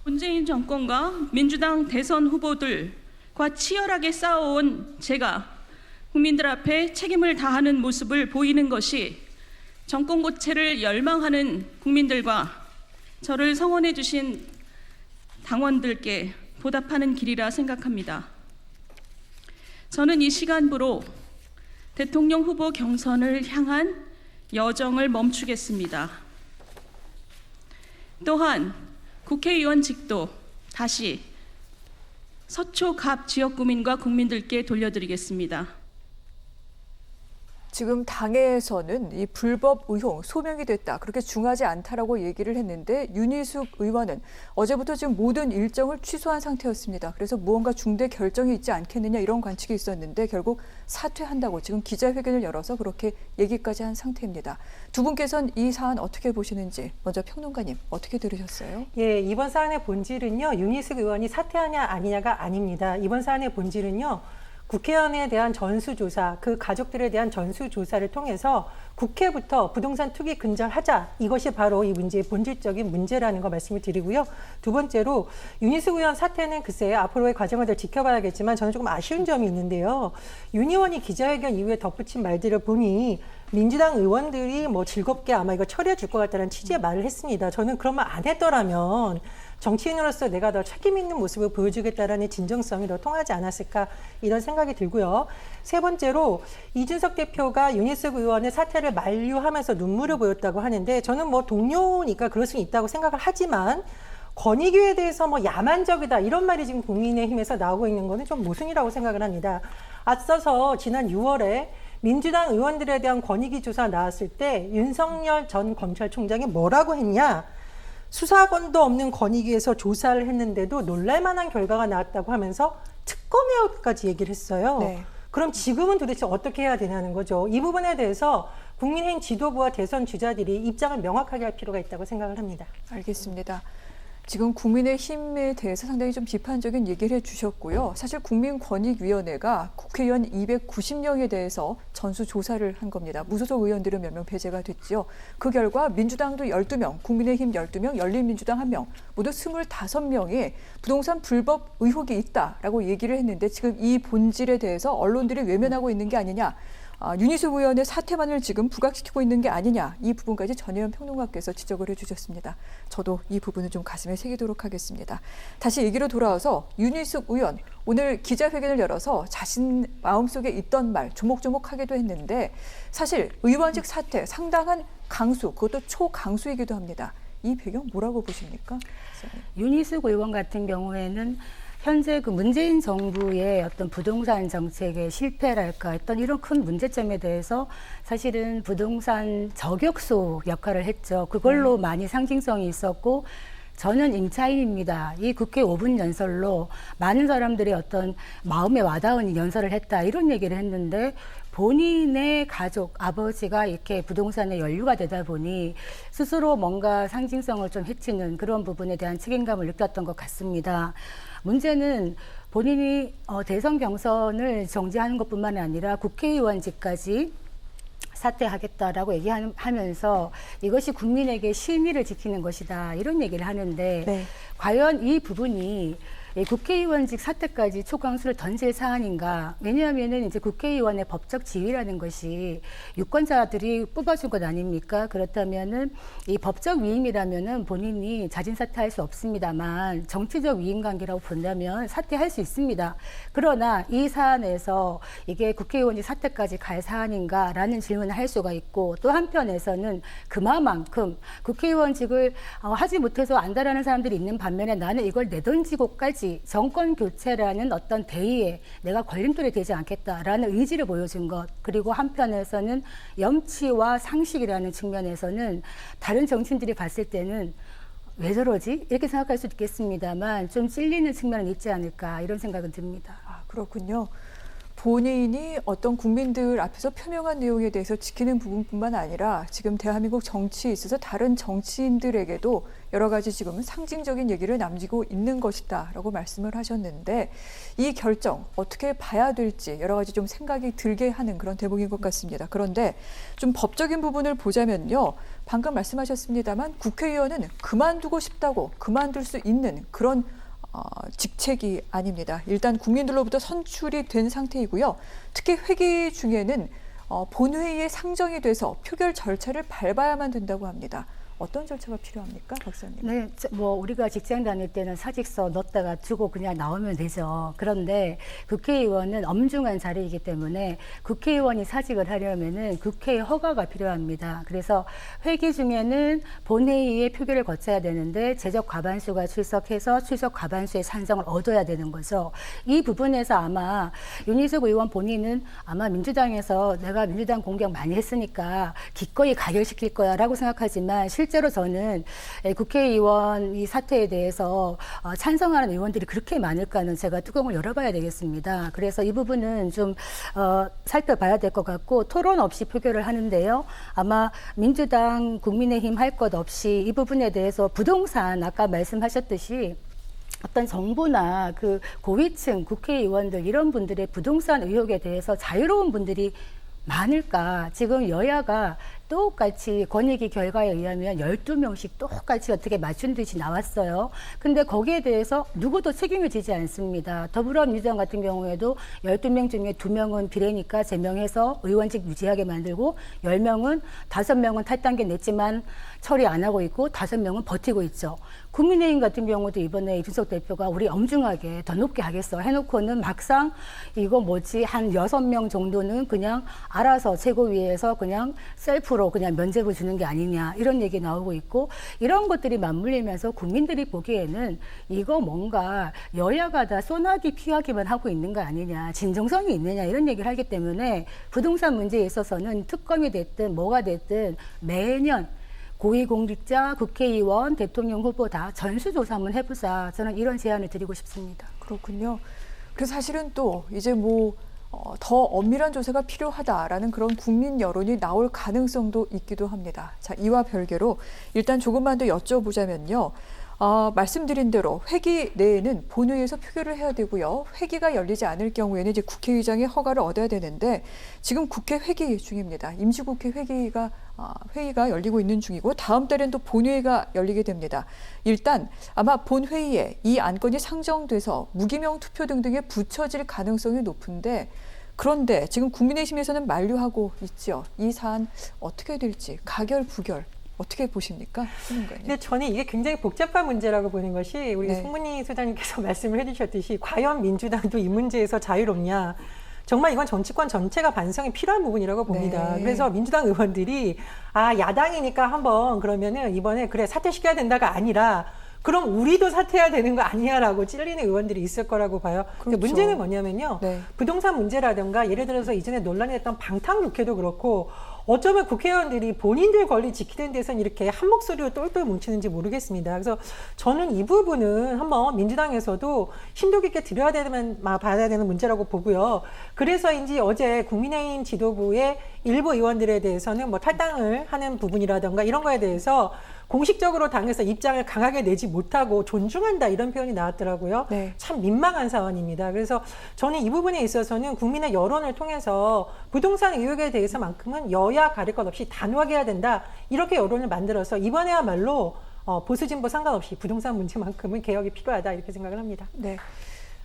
문재인 정권과 민주당 대선 후보들과 치열하게 싸워온 제가 국민들 앞에 책임을 다하는 모습을 보이는 것이 정권 교체를 열망하는 국민들과 저를 성원해 주신 당원들께 보답하는 길이라 생각합니다. 저는 이 시간부로 대통령 후보 경선을 향한 여정을 멈추겠습니다. 또한 국회의원직도 다시 서초갑 지역구민과 국민들께 돌려드리겠습니다. 지금 당에서는 이 불법 의혹 소명이 됐다, 그렇게 중하지 않다라고 얘기를 했는데 윤희숙 의원은 어제부터 지금 모든 일정을 취소한 상태였습니다. 그래서 무언가 중대 결정이 있지 않겠느냐 이런 관측이 있었는데 결국 사퇴한다고 지금 기자회견을 열어서 그렇게 얘기까지 한 상태입니다. 두 분께서는 이 사안 어떻게 보시는지 먼저 평론가님 어떻게 들으셨어요? 예, 이번 사안의 본질은요, 윤희숙 의원이 사퇴하냐 아니냐가 아닙니다. 이번 사안의 본질은요, 국회의원에 대한 전수조사, 그 가족들에 대한 전수조사를 통해서 국회부터 부동산 투기 근절하자, 이것이 바로 이 문제의 본질적인 문제라는 거 말씀을 드리고요. 두 번째로 윤희숙 의원 사퇴는 글쎄 앞으로의 과정을 더 지켜봐야겠지만 저는 조금 아쉬운 점이 있는데요. 윤 의원이 기자회견 이후에 덧붙인 말들을 보니 민주당 의원들이 뭐 즐겁게 아마 이거 처리해 줄 것 같다는 취지의 말을 했습니다. 저는 그런 말 안 했더라면 정치인으로서 내가 더 책임 있는 모습을 보여주겠다라는 진정성이 더 통하지 않았을까 이런 생각이 들고요. 세 번째로 이준석 대표가 윤희숙 의원의 사퇴를 만류하면서 눈물을 보였다고 하는데 저는 뭐 동료니까 그럴 수 있다고 생각을 하지만 권익위에 대해서 뭐 야만적이다 이런 말이 지금 국민의힘에서 나오고 있는 거는 좀 모순이라고 생각을 합니다. 앞서서 지난 6월에 민주당 의원들에 대한 권익위 조사 나왔을 때 윤석열 전 검찰총장이 뭐라고 했냐? 수사권도 없는 권익위에서 조사를 했는데도 놀랄만한 결과가 나왔다고 하면서 특검에까지 얘기를 했어요. 네. 그럼 지금은 도대체 어떻게 해야 되냐는 거죠. 이 부분에 대해서 국민의힘 지도부와 대선 주자들이 입장을 명확하게 할 필요가 있다고 생각을 합니다. 알겠습니다. 지금 국민의힘에 대해서 상당히 좀 비판적인 얘기를 해주셨고요. 사실 국민권익위원회가 국회의원 290명에 대해서 전수조사를 한 겁니다. 무소속 의원들은 몇 명 배제가 됐죠. 그 결과 민주당도 12명, 국민의힘 12명, 열린민주당 1명, 모두 25명이 부동산 불법 의혹이 있다라고 얘기를 했는데 지금 이 본질에 대해서 언론들이 외면하고 있는 게 아니냐. 윤희숙 의원의 사퇴만을 지금 부각시키고 있는 게 아니냐, 이 부분까지 전혜연 평론가께서 지적을 해주셨습니다. 저도 이 부분을 좀 가슴에 새기도록 하겠습니다. 다시 얘기로 돌아와서 윤희숙 의원 오늘 기자회견을 열어서 자신 마음속에 있던 말 조목조목하기도 했는데 사실 의원직 사퇴 상당한 강수, 그것도 초강수이기도 합니다. 이 배경 뭐라고 보십니까? 윤희숙 의원 같은 경우에는 현재 그 문재인 정부의 어떤 부동산 정책의 실패랄까 어떤 이런 큰 문제점에 대해서 사실은 부동산 저격수 역할을 했죠. 그걸로 많이 상징성이 있었고 저는 임차인입니다. 이 국회 5분 연설로 많은 사람들이 어떤 마음에 와닿은 연설을 했다 이런 얘기를 했는데 본인의 가족, 아버지가 이렇게 부동산에 연루가 되다 보니 스스로 뭔가 상징성을 좀 해치는 그런 부분에 대한 책임감을 느꼈던 것 같습니다. 문제는 본인이 대선 경선을 정지하는 것뿐만 아니라 국회의원직까지 사퇴하겠다라고 얘기하면서 이것이 국민에게 실미를 지키는 것이다 이런 얘기를 하는데 네. 과연 이 부분이 국회의원직 사퇴까지 초강수를 던질 사안인가? 왜냐하면은 이제 국회의원의 법적 지위라는 것이 유권자들이 뽑아준 것 아닙니까? 그렇다면은 이 법적 위임이라면은 본인이 자진 사퇴할 수 없습니다만 정치적 위임 관계라고 본다면 사퇴할 수 있습니다. 그러나 이 사안에서 이게 국회의원직 사퇴까지 갈 사안인가라는 질문을 할 수가 있고 또 한편에서는 그만큼 국회의원직을 하지 못해서 안다라는 사람들이 있는 반면에 나는 이걸 내던지고까지 정권 교체라는 어떤 대의에 내가 걸림돌이 되지 않겠다라는 의지를 보여준 것, 그리고 한편에서는 염치와 상식이라는 측면에서는 다른 정치인들이 봤을 때는 왜 저러지? 이렇게 생각할 수도 있겠습니다만 좀 찔리는 측면은 있지 않을까 이런 생각은 듭니다. 그렇군요. 본인이 어떤 국민들 앞에서 표명한 내용에 대해서 지키는 부분뿐만 아니라 지금 대한민국 정치에 있어서 다른 정치인들에게도 여러 가지 지금 상징적인 얘기를 남기고 있는 것이다라고 말씀을 하셨는데 이 결정 어떻게 봐야 될지 여러 가지 좀 생각이 들게 하는 그런 대목인 것 같습니다. 그런데 좀 법적인 부분을 보자면요. 방금 말씀하셨습니다만 국회의원은 그만두고 싶다고 그만둘 수 있는 그런 직책이 아닙니다. 일단 국민들로부터 선출이 된 상태이고요. 특히 회기 중에는 본회의에 상정이 돼서 표결 절차를 밟아야만 된다고 합니다. 어떤 절차가 필요합니까, 박사님? 네, 뭐 우리가 직장 다닐 때는 사직서 넣었다가 주고 그냥 나오면 되죠. 그런데 국회의원은 엄중한 자리이기 때문에 국회의원이 사직을 하려면은 국회의 허가가 필요합니다. 그래서 회기 중에는 본회의에 표결을 거쳐야 되는데 제적 과반수가 출석해서 출석 과반수의 찬성을 얻어야 되는 거죠. 이 부분에서 아마 윤희숙 의원 본인은 아마 민주당에서 내가 민주당 공격 많이 했으니까 기꺼이 가결시킬 거야라고 생각하지만 실제로 저는 국회의원 이 사태에 대해서 찬성하는 의원들이 그렇게 많을까는 제가 뚜껑을 열어봐야 되겠습니다. 그래서 이 부분은 좀 살펴봐야 될 것 같고 토론 없이 표결을 하는데요. 아마 민주당, 국민의힘 할 것 없이 이 부분에 대해서 부동산 아까 말씀하셨듯이 어떤 정부나 그 고위층 국회의원들 이런 분들의 부동산 의혹에 대해서 자유로운 분들이 많을까? 지금 여야가 똑같이 권익위 결과에 의하면 12명씩 똑같이 어떻게 맞춘 듯이 나왔어요. 근데 거기에 대해서 누구도 책임을 지지 않습니다. 더불어민주당 같은 경우에도 12명 중에 2명은 비례니까 제명해서 의원직 유지하게 만들고 10명은 5명은 탈당계 냈지만 처리 안 하고 있고 5명은 버티고 있죠. 국민의힘 같은 경우도 이번에 이준석 대표가 우리 엄중하게 더 높게 하겠어 해놓고는 막상 이거 뭐지 한 6명 정도는 그냥 알아서 최고위에서 그냥 셀프로 그냥 면제부 주는 게 아니냐 이런 얘기 나오고 있고 이런 것들이 맞물리면서 국민들이 보기에는 이거 뭔가 여야가 다 소나기 피하기만 하고 있는 거 아니냐 진정성이 있느냐 이런 얘기를 하기 때문에 부동산 문제에 있어서는 특검이 됐든 뭐가 됐든 매년 고위공직자, 국회의원, 대통령 후보 다 전수조사 한번 해보자. 저는 이런 제안을 드리고 싶습니다. 그렇군요. 그래서 사실은 또 이제 더 엄밀한 조사가 필요하다라는 그런 국민 여론이 나올 가능성도 있기도 합니다. 자, 이와 별개로 일단 조금만 더 여쭤보자면요. 말씀드린 대로 회기 내에는 본회의에서 표결을 해야 되고요. 회기가 열리지 않을 경우에는 이제 국회의장의 허가를 얻어야 되는데 지금 국회 회기 중입니다. 임시국회 회의가 열리고 있는 중이고 다음 달엔 또 본회의가 열리게 됩니다. 일단 아마 본회의에 이 안건이 상정돼서 무기명 투표 등등에 붙여질 가능성이 높은데 그런데 지금 국민의힘에서는 만류하고 있죠. 이 사안 어떻게 될지 가결 부결 어떻게 보십니까? 근데 저는 이게 굉장히 복잡한 문제라고 보는 것이 우리 네. 송문희 소장님께서 말씀을 해주셨듯이 과연 민주당도 이 문제에서 자유롭냐. 정말 이건 정치권 전체가 반성이 필요한 부분이라고 봅니다. 네. 그래서 민주당 의원들이 야당이니까 한번 그러면은 이번에 그래 사퇴시켜야 된다가 아니라 그럼 우리도 사퇴해야 되는 거 아니야라고 찔리는 의원들이 있을 거라고 봐요. 근데 그렇죠. 문제는 뭐냐면요. 네. 부동산 문제라든가 예를 들어서 이전에 논란이 됐던 방탄국회도 그렇고 어쩌면 국회의원들이 본인들 권리 지키는 데서는 이렇게 한 목소리로 똘똘 뭉치는지 모르겠습니다. 그래서 저는 이 부분은 한번 민주당에서도 심도 깊게 봐야 되는 문제라고 보고요. 그래서인지 어제 국민의힘 지도부의 일부 의원들에 대해서는 뭐 탈당을 하는 부분이라든가 이런 거에 대해서 공식적으로 당에서 입장을 강하게 내지 못하고 존중한다 이런 표현이 나왔더라고요. 네. 참 민망한 사안입니다. 그래서 저는 이 부분에 있어서는 국민의 여론을 통해서 부동산 의혹에 대해서만큼은 여야 가릴 것 없이 단호하게 해야 된다. 이렇게 여론을 만들어서 이번에야말로 보수 진보 상관없이 부동산 문제만큼은 개혁이 필요하다 이렇게 생각을 합니다. 네.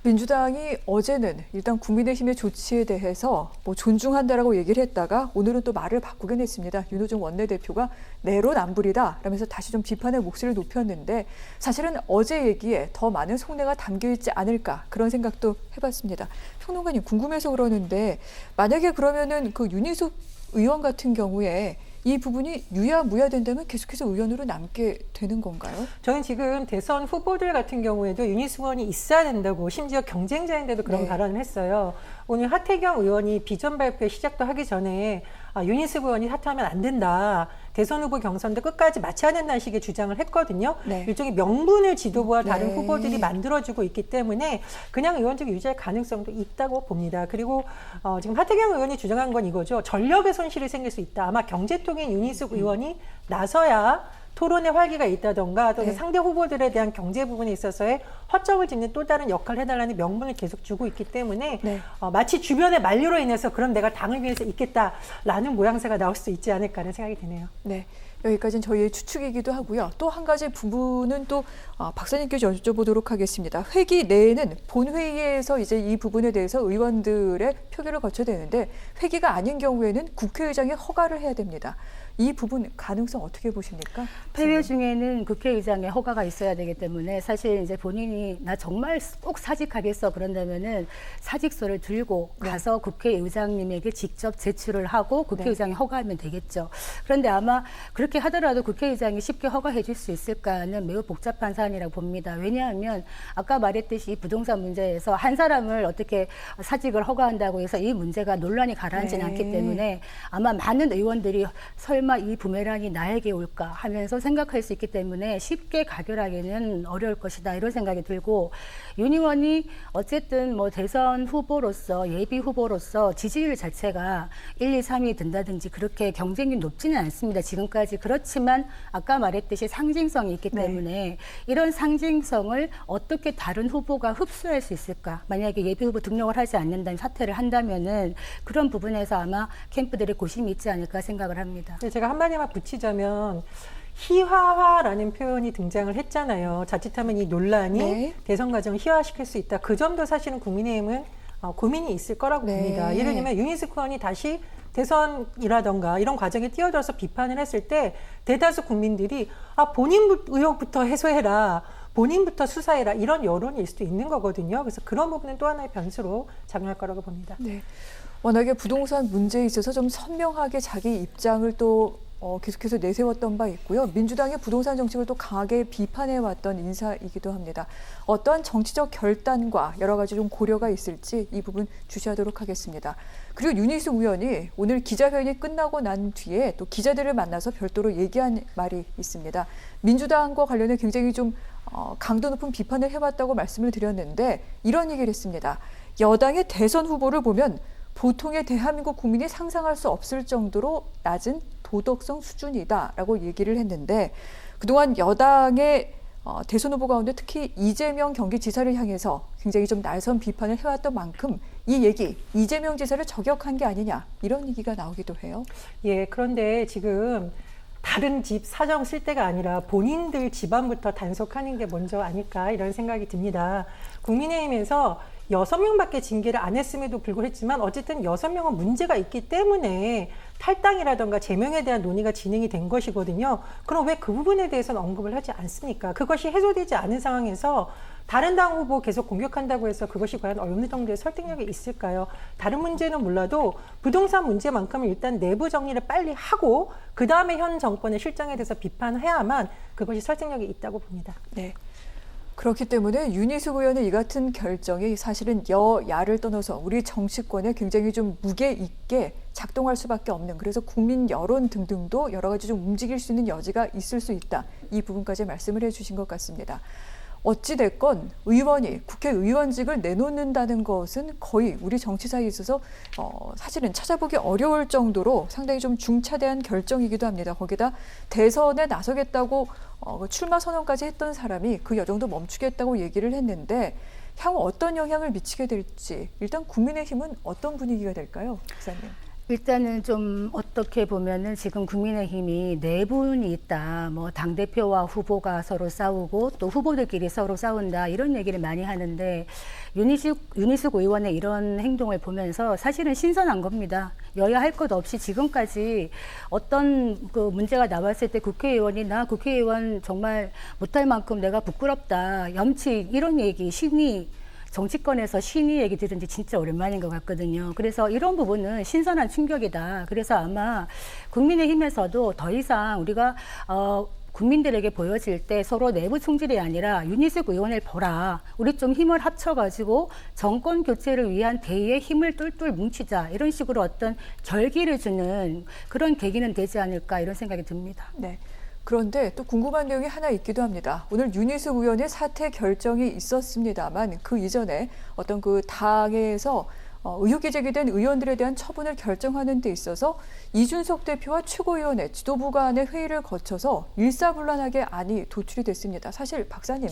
민주당이 어제는 일단 국민의힘의 조치에 대해서 존중한다라고 얘기를 했다가 오늘은 또 말을 바꾸긴 했습니다. 윤호중 원내대표가 내로남불이다 라면서 다시 좀 비판의 목소리를 높였는데 사실은 어제 얘기에 더 많은 속내가 담겨 있지 않을까 그런 생각도 해봤습니다. 평론가님 궁금해서 그러는데 만약에 그러면은 그 윤희숙 의원 같은 경우에 이 부분이 유야무야 된다면 계속해서 의원으로 남게 되는 건가요? 저는 지금 대선 후보들 같은 경우에도 윤희숙 의원이 있어야 된다고 심지어 경쟁자인데도 그런 네. 발언을 했어요. 오늘 하태경 의원이 비전 발표 시작도 하기 전에 윤희숙 의원이 사퇴하면 안 된다. 대선 후보 경선도 끝까지 마쳐야 된다는 식의 주장을 했거든요. 네. 일종의 명분을 지도부와 다른 네. 후보들이 만들어주고 있기 때문에 그냥 의원직 유지할 가능성도 있다고 봅니다. 그리고 지금 하태경 의원이 주장한 건 이거죠. 전력의 손실이 생길 수 있다. 아마 경제통인 윤희숙 의원이 나서야 토론의 활기가 있다던가 또는 네. 상대 후보들에 대한 경제 부분에 있어서의 허점을 짚는 또 다른 역할을 해달라는 명분을 계속 주고 있기 때문에 네. 마치 주변의 만류로 인해서 그럼 내가 당을 위해서 있겠다라는 모양새가 나올 수도 있지 않을까 하는 생각이 드네요. 네. 여기까지는 저희의 추측이기도 하고요. 또 한 가지 부분은 또 박사님께 여쭤보도록 하겠습니다. 회기 내에는 본회의에서 이제 이 부분에 대해서 의원들의 표결을 거쳐야 되는데 회기가 아닌 경우에는 국회의장이 허가를 해야 됩니다. 이 부분 가능성 어떻게 보십니까? 폐회 중에는 국회의장의 허가가 있어야 되기 때문에 사실 이제 본인이 나 정말 꼭 사직하겠어 그런다면은 사직서를 들고 가서 국회의장님에게 직접 제출을 하고 국회의장이 허가하면 되겠죠. 그런데 아마 그렇게 하더라도 국회의장이 쉽게 허가해 줄 수 있을까는 매우 복잡한 사안이라고 봅니다. 왜냐하면 아까 말했듯이 이 부동산 문제에서 한 사람을 어떻게 사직을 허가한다고 해서 이 문제가 논란이 가라앉지는 네. 않기 때문에 아마 많은 의원들이 설마 이 부메랑이 나에게 올까 하면서 생각할 수 있기 때문에 쉽게 가결하기는 어려울 것이다 이런 생각이 들고 윤 의원이 어쨌든 뭐 대선 후보로서 예비 후보로서 지지율 자체가 1, 2, 3위 든다든지 그렇게 경쟁이 높지는 않습니다. 지금까지. 그렇지만 아까 말했듯이 상징성이 있기 때문에 이런 상징성을 어떻게 다른 후보가 흡수할 수 있을까? 만약에 예비 후보 등록을 하지 않는다면 사퇴를 한다면은 그런 부분에서 아마 캠프들의 고심이 있지 않을까 생각을 합니다. 제가 한마디만 붙이자면 희화화라는 표현이 등장을 했잖아요. 자칫하면 이 논란이 네. 대선 과정을 희화화시킬 수 있다. 그 점도 사실은 국민의힘은 고민이 있을 거라고 네. 봅니다. 예를 들면 윤희숙 의원이 다시 대선이라던가 이런 과정에 뛰어들어서 비판을 했을 때 대다수 국민들이 본인 의혹부터 해소해라. 본인부터 수사해라. 이런 여론일 수도 있는 거거든요. 그래서 그런 부분은 또 하나의 변수로 작용할 거라고 봅니다. 네. 워낙에 부동산 문제에 있어서 좀 선명하게 자기 입장을 또 계속해서 내세웠던 바 있고요. 민주당의 부동산 정책을 또 강하게 비판해왔던 인사이기도 합니다. 어떠한 정치적 결단과 여러 가지 좀 고려가 있을지 이 부분 주시하도록 하겠습니다. 그리고 윤희숙 의원이 오늘 기자회견이 끝나고 난 뒤에 또 기자들을 만나서 별도로 얘기한 말이 있습니다. 민주당과 관련해 굉장히 좀 강도 높은 비판을 해왔다고 말씀을 드렸는데 이런 얘기를 했습니다. 여당의 대선 후보를 보면 보통의 대한민국 국민이 상상할 수 없을 정도로 낮은 도덕성 수준이다라고 얘기를 했는데 그동안 여당의 대선 후보 가운데 특히 이재명 경기지사를 향해서 굉장히 좀 날선 비판을 해왔던 만큼 이 얘기 이재명 지사를 저격한 게 아니냐 이런 얘기가 나오기도 해요. 예, 그런데 지금 다른 집 사정 쓸 때가 아니라 본인들 집안부터 단속하는 게 먼저 아닐까 이런 생각이 듭니다. 국민의힘에서 6명밖에 징계를 안 했음에도 불구했지만 어쨌든 6명은 문제가 있기 때문에 탈당이라던가 제명에 대한 논의가 진행이 된 것이거든요. 그럼 왜 그 부분에 대해서는 언급을 하지 않습니까? 그것이 해소되지 않은 상황에서 다른 당 후보 계속 공격한다고 해서 그것이 과연 어느 정도의 설득력이 있을까요? 다른 문제는 몰라도 부동산 문제만큼은 일단 내부 정리를 빨리 하고 그 다음에 현 정권의 실정에 대해서 비판해야만 그것이 설득력이 있다고 봅니다. 네. 그렇기 때문에 윤희숙 의원의 이 같은 결정이 사실은 여야를 떠나서 우리 정치권에 굉장히 좀 무게 있게 작동할 수밖에 없는 그래서 국민 여론 등등도 여러 가지 좀 움직일 수 있는 여지가 있을 수 있다. 이 부분까지 말씀을 해주신 것 같습니다. 어찌됐건 의원이 국회의원직을 내놓는다는 것은 거의 우리 정치사에 있어서 사실은 찾아보기 어려울 정도로 상당히 좀 중차대한 결정이기도 합니다. 거기다 대선에 나서겠다고 출마 선언까지 했던 사람이 그 여정도 멈추겠다고 얘기를 했는데 향후 어떤 영향을 미치게 될지 일단 국민의힘은 어떤 분위기가 될까요? 기자님. 일단은 좀 어떻게 보면은 지금 국민의힘이 내분이 있다. 뭐 당대표와 후보가 서로 싸우고 또 후보들끼리 서로 싸운다. 이런 얘기를 많이 하는데 윤희숙 의원의 이런 행동을 보면서 사실은 신선한 겁니다. 여야 할 것 없이 지금까지 어떤 그 문제가 나왔을 때 국회의원이 나 국회의원 정말 못할 만큼 내가 부끄럽다. 염치 이런 얘기 정치권에서 신의 얘기 들은 지 진짜 오랜만인 것 같거든요. 그래서 이런 부분은 신선한 충격이다. 그래서 아마 국민의힘에서도 더 이상 우리가 국민들에게 보여질 때 서로 내부 총질이 아니라 윤희숙 의원을 보라. 우리 좀 힘을 합쳐가지고 정권 교체를 위한 대의에 힘을 똘똘 뭉치자. 이런 식으로 어떤 결기를 주는 그런 계기는 되지 않을까 이런 생각이 듭니다. 네. 그런데 또 궁금한 내용이 하나 있기도 합니다. 오늘 윤희숙 의원의 사퇴 결정이 있었습니다만 그 이전에 어떤 그 당에서 의혹이 제기된 의원들에 대한 처분을 결정하는 데 있어서 이준석 대표와 최고위원회 지도부 간의 회의를 거쳐서 일사불란하게 안이 도출이 됐습니다. 사실 박사님,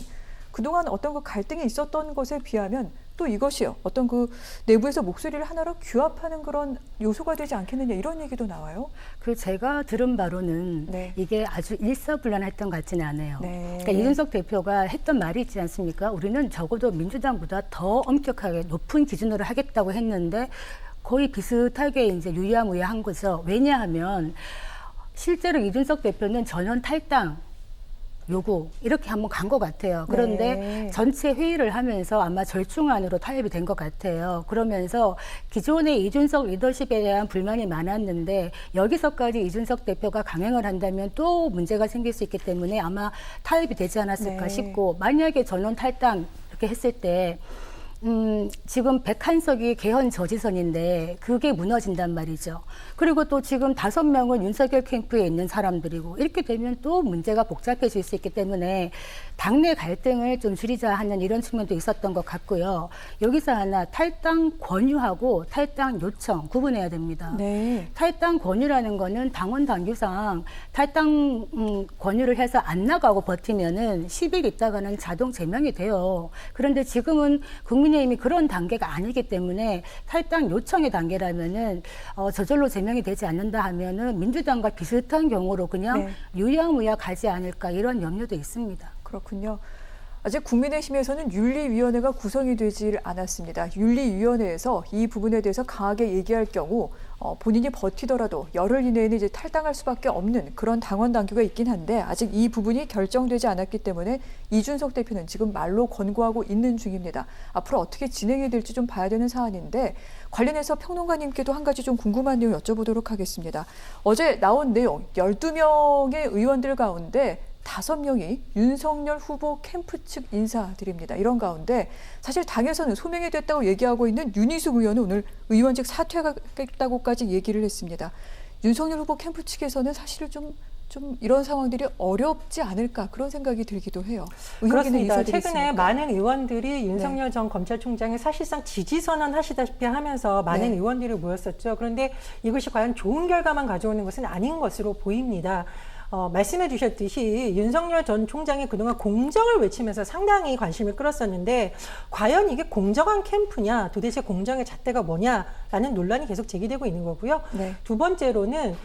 그동안 어떤 그 갈등이 있었던 것에 비하면 또 이것이요. 어떤 그 내부에서 목소리를 하나로 규합하는 그런 요소가 되지 않겠느냐 이런 얘기도 나와요. 그 제가 들은 바로는 네. 이게 아주 일사불란했던 것 같지는 않아요. 네. 그러니까 이준석 대표가 했던 말이 있지 않습니까? 우리는 적어도 민주당보다 더 엄격하게 높은 기준으로 하겠다고 했는데 거의 비슷하게 이제 유야무야한 거죠. 왜냐하면 실제로 이준석 대표는 전원 탈당 요구 이렇게 한번 간 것 같아요. 그런데 네. 전체 회의를 하면서 아마 절충안으로 타협이 된 것 같아요. 그러면서 기존의 이준석 리더십에 대한 불만이 많았는데 여기서까지 이준석 대표가 강행을 한다면 또 문제가 생길 수 있기 때문에 아마 타협이 되지 않았을까 네. 싶고 만약에 전원 탈당 이렇게 했을 때 지금 101석이 개헌 저지선인데 그게 무너진단 말이죠. 그리고 또 지금 5명은 윤석열 캠프에 있는 사람들이고 이렇게 되면 또 문제가 복잡해질 수 있기 때문에 당내 갈등을 좀 줄이자 하는 이런 측면도 있었던 것 같고요. 여기서 하나 탈당 권유하고 탈당 요청 구분해야 됩니다. 네. 탈당 권유라는 거는 당원 당규상 탈당 권유를 해서 안 나가고 버티면은 10일 있다가는 자동 제명이 돼요. 그런데 지금은 국민의힘이 그런 단계가 아니기 때문에 탈당 요청의 단계라면은 저절로 제명이 되지 않는다 하면은 민주당과 비슷한 경우로 그냥 네. 유야무야 가지 않을까 이런 염려도 있습니다. 그렇군요. 아직 국민의힘에서는 윤리위원회가 구성이 되질 않았습니다. 윤리위원회에서 이 부분에 대해서 강하게 얘기할 경우 본인이 버티더라도 열흘 이내에는 이제 탈당할 수밖에 없는 그런 당원 당규가 있긴 한데 아직 이 부분이 결정되지 않았기 때문에 이준석 대표는 지금 말로 권고하고 있는 중입니다. 앞으로 어떻게 진행이 될지 좀 봐야 되는 사안인데 관련해서 평론가님께도 한 가지 좀 궁금한 내용 여쭤보도록 하겠습니다. 어제 나온 내용 12명의 의원들 가운데 5명이 윤석열 후보 캠프 측 인사들입니다. 이런 가운데 사실 당에서는 소명이 됐다고 얘기하고 있는 윤희숙 의원은 오늘 의원직 사퇴하겠다고까지 얘기를 했습니다. 윤석열 후보 캠프 측에서는 사실 좀 이런 상황들이 어렵지 않을까 그런 생각이 들기도 해요. 그렇습니다. 최근에 있으니까. 많은 의원들이 윤석열 전 검찰총장에 사실상 지지선언 하시다시피 하면서 많은 네. 의원들이 모였었죠. 그런데 이것이 과연 좋은 결과만 가져오는 것은 아닌 것으로 보입니다. 말씀해 주셨듯이 윤석열 전 총장이 그동안 공정을 외치면서 상당히 관심을 끌었었는데 과연 이게 공정한 캠프냐, 도대체 공정의 잣대가 뭐냐라는 논란이 계속 제기되고 있는 거고요. 네. 두 번째로는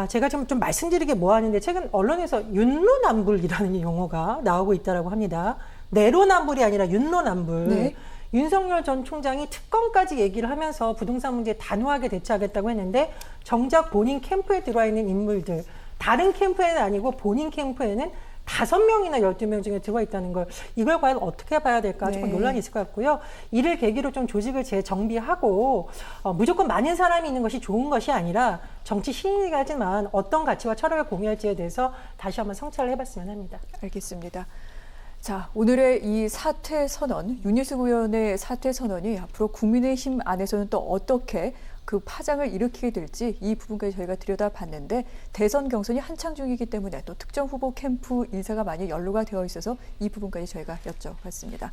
제가 좀 말씀드리기 뭐하는데 최근 언론에서 윤로남불이라는 용어가 나오고 있다고 합니다. 내로남불이 아니라 윤로남불. 네. 윤석열 전 총장이 특검까지 얘기를 하면서 부동산 문제에 단호하게 대처하겠다고 했는데 정작 본인 캠프에 들어와 있는 인물들 다른 캠프에는 아니고 본인 캠프에는 5명이나 12명 중에 들어와 있다는 걸 이걸 과연 어떻게 봐야 될까 조금 네. 논란이 있을 것 같고요. 이를 계기로 좀 조직을 재정비하고 무조건 많은 사람이 있는 것이 좋은 것이 아니라 정치 신인이긴 하지만 어떤 가치와 철학을 공유할지에 대해서 다시 한번 성찰을 해봤으면 합니다. 알겠습니다. 자, 오늘의 이 사퇴 선언, 윤희숙 의원의 사퇴 선언이 앞으로 국민의힘 안에서는 또 어떻게 그 파장을 일으키게 될지 이 부분까지 저희가 들여다봤는데 대선 경선이 한창 중이기 때문에 또 특정 후보 캠프 인사가 많이 연루가 되어 있어서 이 부분까지 저희가 여쭤봤습니다.